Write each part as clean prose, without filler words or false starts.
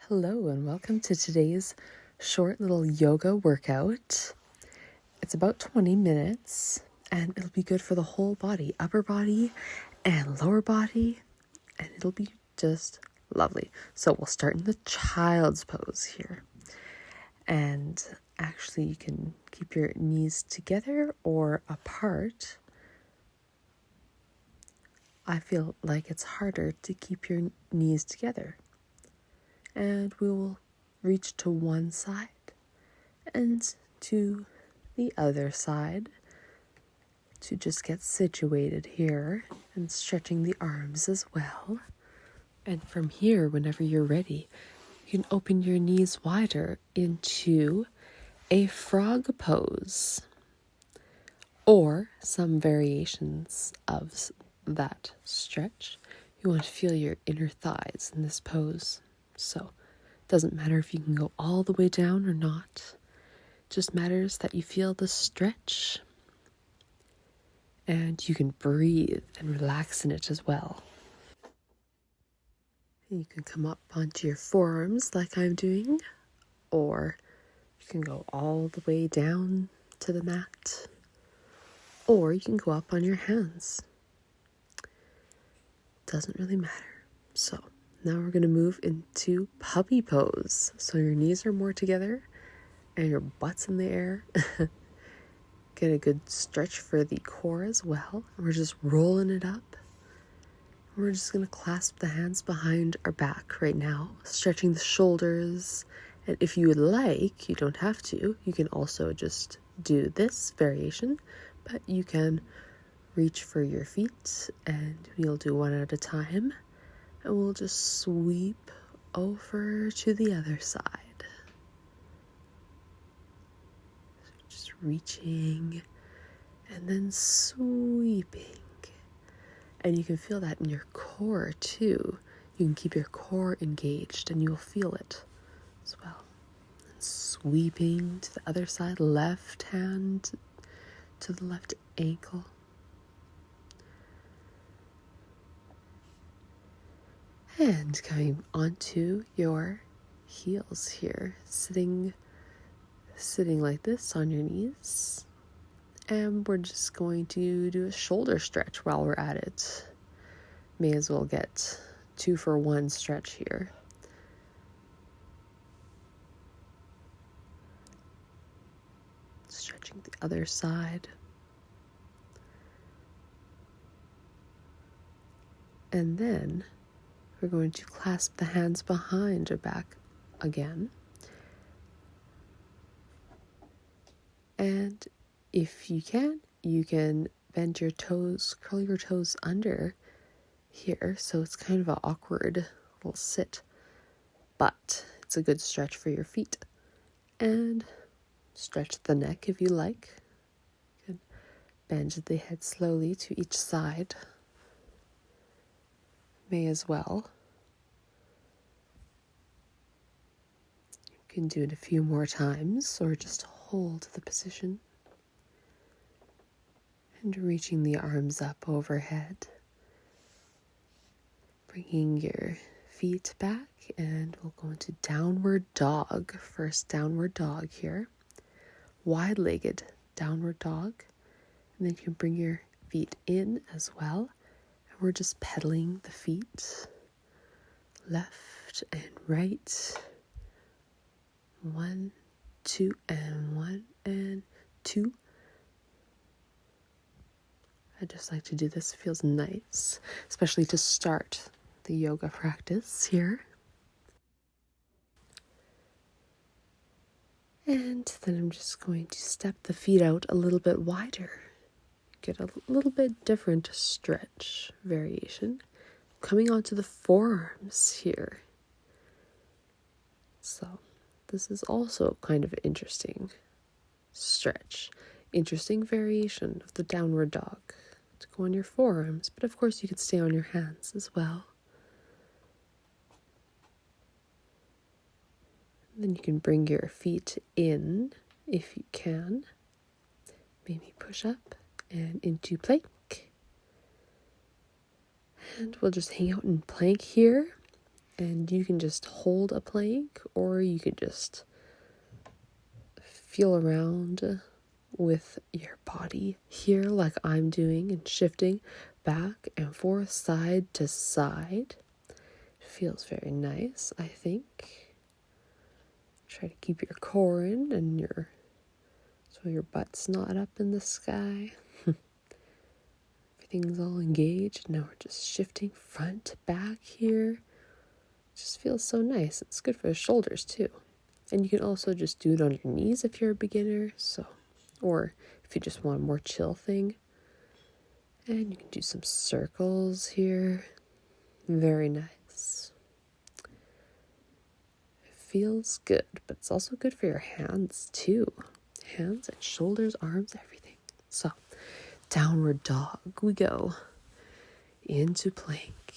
Hello and welcome to today's short little yoga workout. It's about 20 minutes and it'll be good for the whole body, upper body and lower body, and it'll be just lovely. So we'll start in the child's pose here. And actually you can keep your knees together or apart. I feel like it's harder to keep your knees together. And we will reach to one side and to the other side to just get situated here and stretching the arms as well. And from here, whenever you're ready, you can open your knees wider into a frog pose or some variations of that stretch. You want to feel your inner thighs in this pose. So it doesn't matter if you can go all the way down or not. It just matters that you feel the stretch and you can breathe and relax in it as well. You can come up onto your forearms like I'm doing, or you can go all the way down to the mat, or you can go up on your hands. Doesn't really matter. So now we're going to move into puppy pose. So your knees are more together and your butt's in the air. Get a good stretch for the core as well. And we're just rolling it up. We're just going to clasp the hands behind our back right now, stretching the shoulders. And if you would like, you don't have to, you can also just do this variation, but you can reach for your feet and we'll do one at a time. And we'll just sweep over to the other side. So just reaching and then sweeping. And you can feel that in your core too. You can keep your core engaged and you'll feel it as well. And sweeping to the other side, left hand to the left ankle. And coming onto your heels here, sitting like this on your knees. And we're just going to do a shoulder stretch while we're at it. May as well get 2-for-1 stretch here. Stretching the other side. And then we're going to clasp the hands behind our back again. And if you can bend your toes, curl your toes under here. So it's kind of an awkward little sit, but it's a good stretch for your feet. And stretch the neck if you like. You can bend the head slowly to each side. May as well. You can do it a few more times or just hold the position. And reaching the arms up overhead. Bringing your feet back and we'll go into downward dog. First downward dog here. Wide-legged downward dog. And then you can bring your feet in as well. And we're just pedaling the feet. Left and right. 1, 2, and 1, and 2. I just like to do this. It feels nice, especially to start the yoga practice here. And then I'm just going to step the feet out a little bit wider. Get a little bit different stretch variation. Coming onto the forearms here. So this is also kind of an interesting stretch. Interesting variation of the downward dog. To go on your forearms, but of course you could stay on your hands as well. And then you can bring your feet in if you can. Maybe push up and into plank. And we'll just hang out in plank here. And you can just hold a plank, or you could just feel around with your body here like I'm doing, and shifting back and forth, side to side. It feels very nice, I think. Try to keep your core in and so your butt's not up in the sky. Everything's all engaged. Now we're just shifting front to back here. It just feels so nice. It's good for the shoulders too. And you can also just do it on your knees if you're a beginner, or if you just want a more chill thing. And you can do some circles here. Very nice. It feels good, but it's also good for your hands too. Hands and shoulders, arms, everything. So, downward dog we go. Into plank.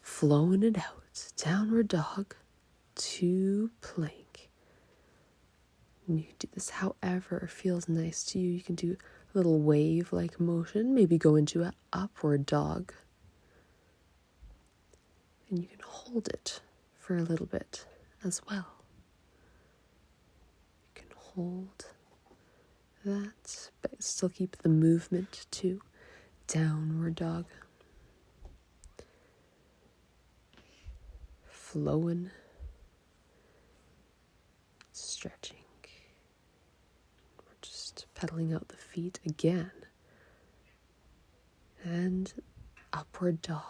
Flowing it out. Downward dog to plank. And you can do this however feels nice to you. You can do a little wave-like motion. Maybe go into an upward dog. And you can hold it for a little bit as well. You can hold that, but still keep the movement too. Downward dog. Flowing. Stretching. We're just pedaling out the feet again. And upward dog.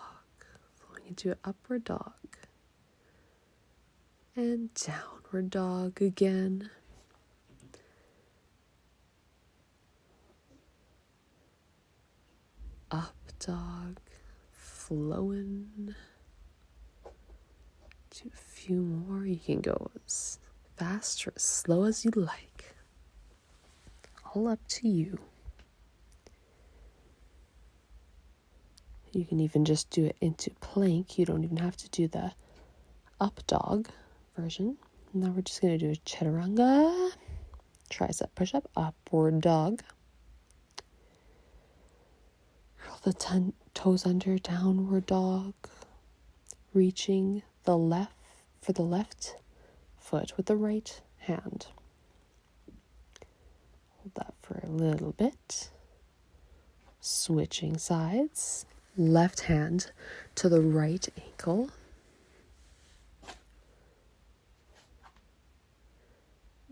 Flowing into an upward dog. And downward dog again. Up dog. Flowing. Do a few more. You can go as fast or as slow as you like. All up to you. You can even just do it into plank. You don't even have to do the up dog version. Now we're just going to do a chaturanga. Tricep push-up, upward dog. Curl the toes under, downward dog. Reaching the left for the left foot with the right hand. Hold that for a little bit. Switching sides. Left hand to the right ankle.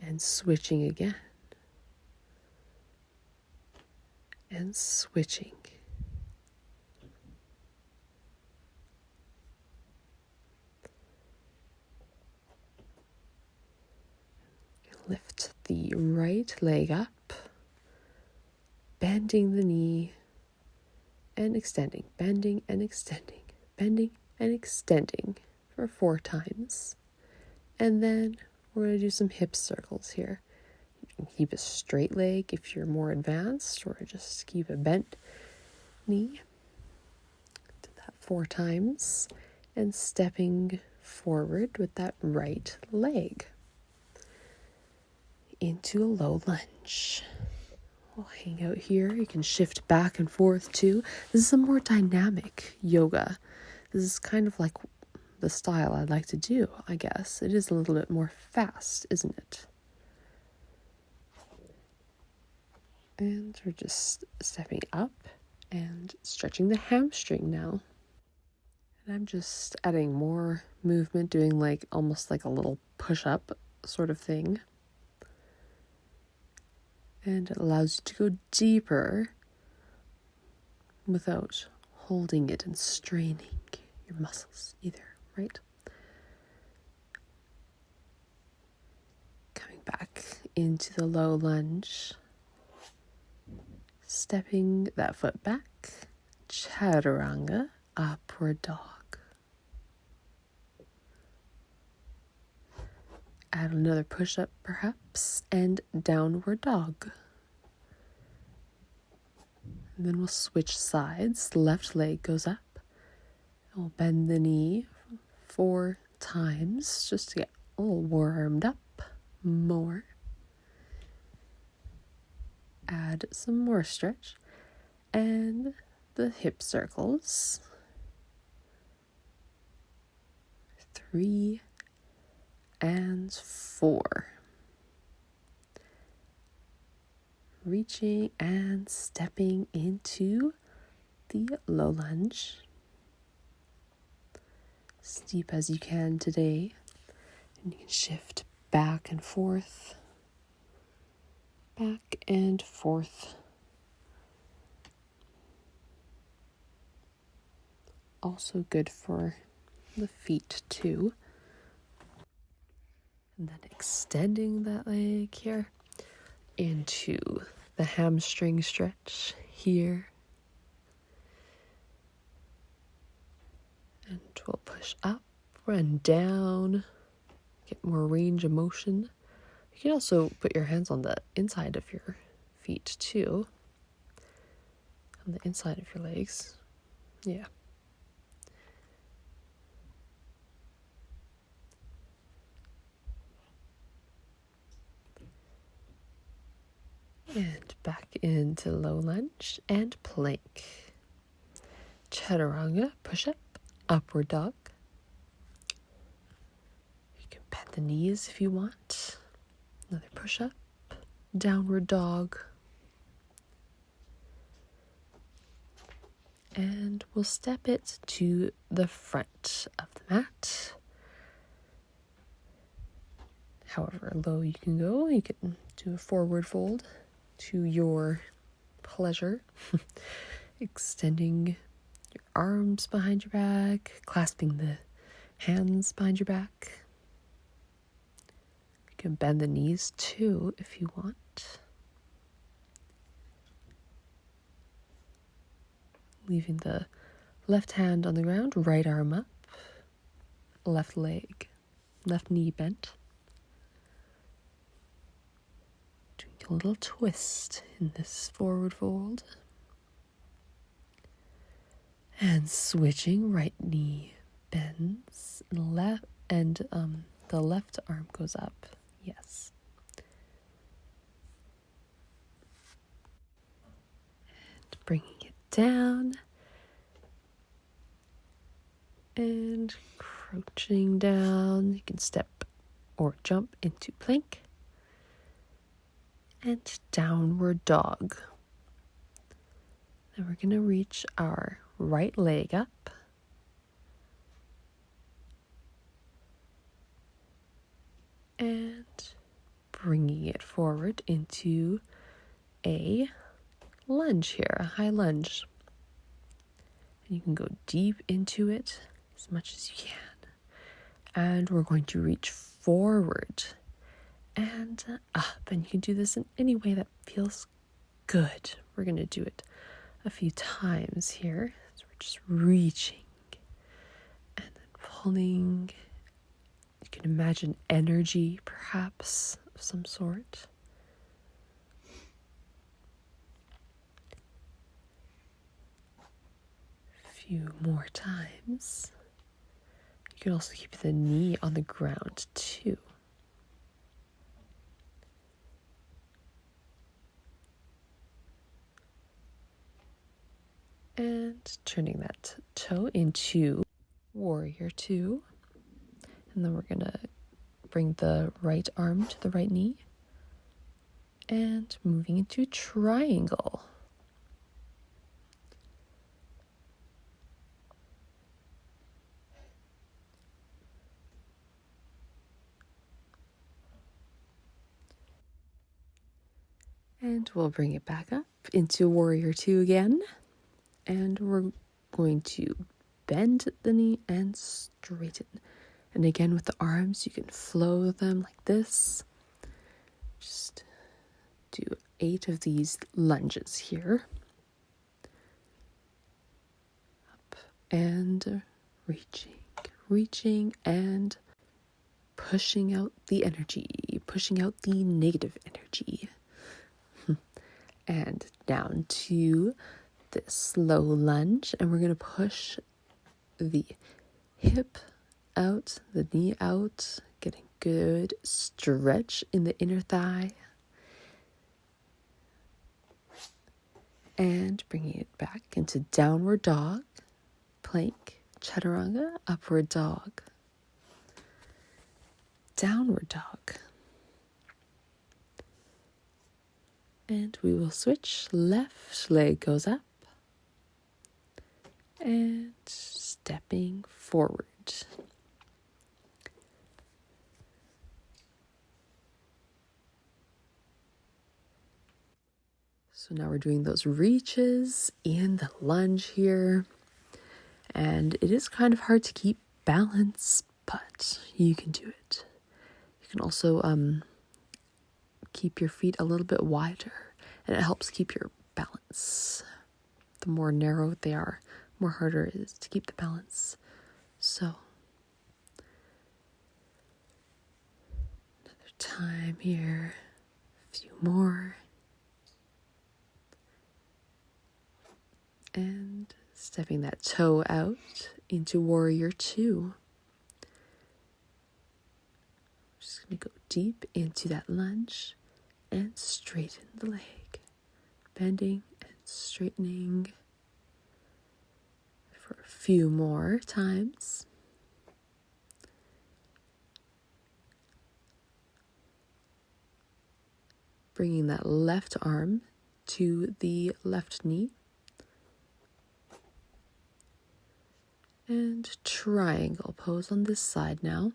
And switching again. And switching. Lift the right leg up, bending the knee and extending, bending and extending, bending and extending for 4 times. And then we're going to do some hip circles here. You can keep a straight leg if you're more advanced, or just keep a bent knee. Do that 4 times. And stepping forward with that right leg. Into a low lunge. We'll hang out here. You can shift back and forth too. This is a more dynamic yoga. This is kind of like the style I'd like to do, I guess. It is a little bit more fast, isn't it? And we're just stepping up and stretching the hamstring now. And I'm just adding more movement, doing almost like a little push-up sort of thing. And it allows you to go deeper without holding it and straining your muscles either, right? Coming back into the low lunge. Stepping that foot back. Chaturanga, upward dog. Add another push-up perhaps, and downward dog. And then we'll switch sides. The left leg goes up. And we'll bend the knee 4 times just to get a little warmed up more. Add some more stretch. And the hip circles. 3, and 4. Reaching and stepping into the low lunge. Steep as you can today. And you can shift back and forth. Back and forth. Also good for the feet too. And then extending that leg here into the hamstring stretch here. And we'll push up and down, get more range of motion. You can also put your hands on the inside of your feet too, on the inside of your legs. Yeah. And back into low lunge and plank. Chaturanga, push up, upward dog. You can bend the knees if you want. Another push up, downward dog. And we'll step it to the front of the mat. However low you can go, you can do a forward fold to your pleasure. Extending your arms behind your back, clasping the hands behind your back. You can bend the knees too if you want. Leaving the left hand on the ground, right arm up, left leg, left knee bent. Doing a little twist in this forward fold. And switching, right knee bends, and the left arm goes up. Yes. And bringing it down. And crouching down. You can step or jump into plank. And downward dog. Then we're going to reach our right leg up. And bringing it forward into a lunge here, a high lunge. And you can go deep into it as much as you can. And we're going to reach forward and up. And you can do this in any way that feels good. We're going to do it a few times here. So we're just reaching and then pulling. You can imagine energy, perhaps, of some sort. A few more times. You can also keep the knee on the ground, too. And turning that toe into warrior 2. And then we're going to bring the right arm to the right knee. And moving into triangle. And we'll bring it back up into warrior 2 again. And we're going to bend the knee and straighten. And again with the arms, you can flow them like this. Just do 8 of these lunges here. Up and reaching and pushing out the energy, pushing out the negative energy. And down to this slow lunge, and we're going to push the hip out, the knee out, getting good stretch in the inner thigh. And bringing it back into downward dog, plank, chaturanga, upward dog. downward dog. And we will switch. Left leg goes up and stepping forward. So now we're doing those reaches in the lunge here. And it is kind of hard to keep balance, but you can do it. You can also keep your feet a little bit wider, and it helps keep your balance. The more narrow they are, the more harder it is to keep the balance. So, another time here, a few more. And stepping that toe out into warrior two. Just going to go deep into that lunge and straighten the leg. Bending and straightening for a few more times. Bringing that left arm to the left knee. And triangle pose on this side now.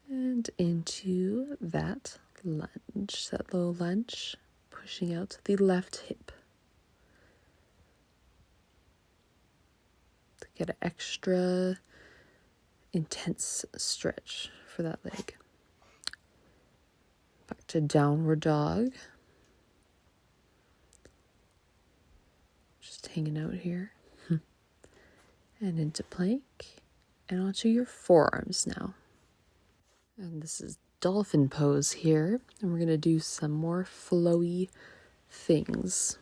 And into that lunge, that low lunge, pushing out the left hip. To get an extra intense stretch for that leg. Back to downward dog. Just hanging out here. And into plank. And onto your forearms now. And this is dolphin pose here. And we're going to do some more flowy things.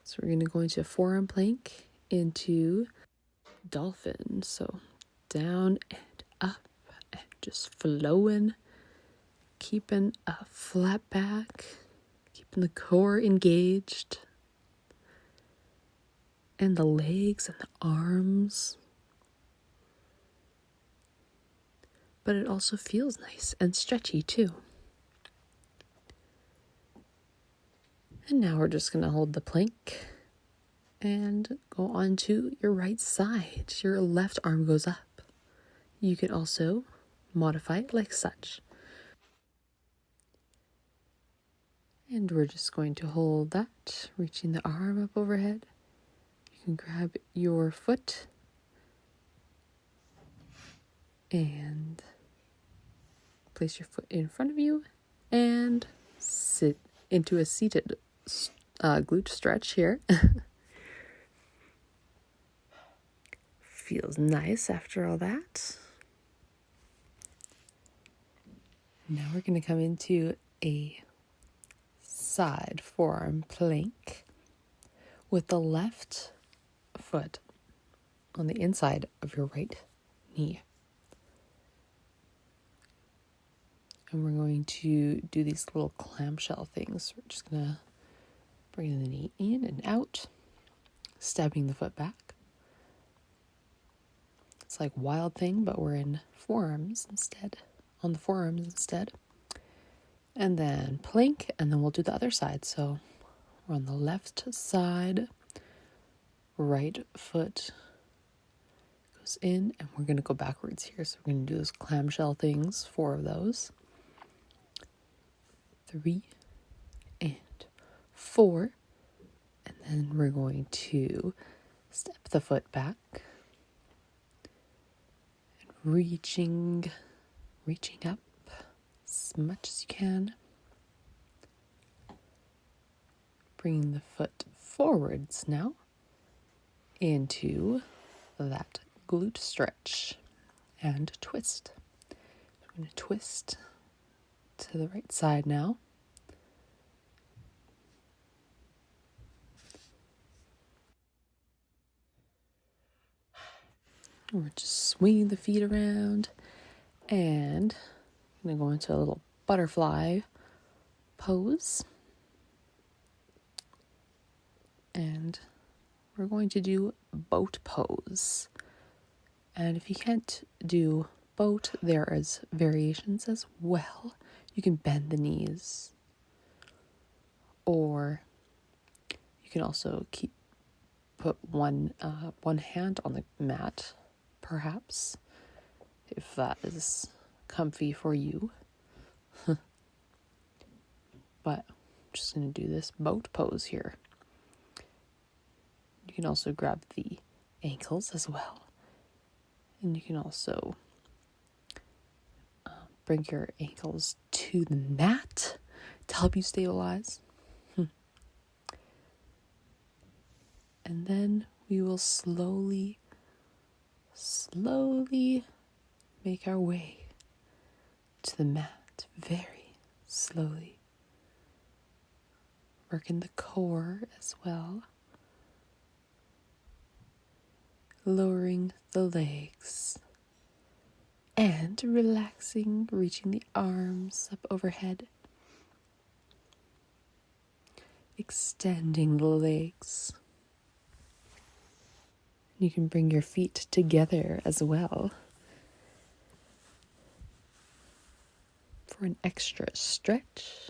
So we're going to go into forearm plank, into dolphin. So down and up and just flowing. Keeping a flat back, keeping the core engaged, and the legs and the arms. But it also feels nice and stretchy too. And now we're just going to hold the plank and go on to your right side. Your left arm goes up. You can also modify it like such. And we're just going to hold that, reaching the arm up overhead. You can grab your foot and place your foot in front of you and sit into a seated glute stretch here. Feels nice after all that. Now we're going to come into a side forearm plank with the left foot on the inside of your right knee. And we're going to do these little clamshell things. We're just going to bring the knee in and out, stepping the foot back. It's like Wild Thing, but we're in forearms instead, on the forearms instead. And then plank, and then we'll do the other side. So we're on the left side, right foot goes in, and we're going to go backwards here. So we're going to do those clamshell things, 4 of those. 3 and 4. And then we're going to step the foot back. And reaching up as much as you can. Bringing the foot forwards now into that glute stretch and twist. I'm going to twist to the right side now. We're just swinging the feet around, and I'm going to go into a little butterfly pose. and we're going to do boat pose. And if you can't do boat, there is variations as well. You can bend the knees, or you can also put one hand on the mat, perhaps, if that is comfy for you. But I'm just going to do this boat pose here. You can also grab the ankles as well. And you can also bring your ankles to the mat to help you stabilize. And then we will slowly make our way to the mat, very slowly. Working the core as well. Lowering the legs. And relaxing, reaching the arms up overhead. Extending the legs. You can bring your feet together as well for an extra stretch.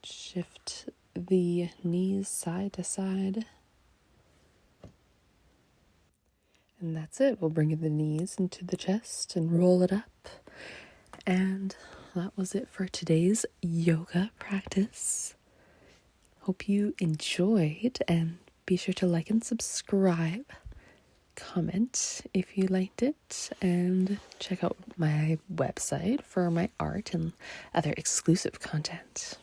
Shift the knees side to side. And that's it. We'll bring the knees into the chest and roll it up. And that was it for today's yoga practice. Hope you enjoyed, and be sure to like and subscribe. Comment if you liked it, and check out my website for my art and other exclusive content.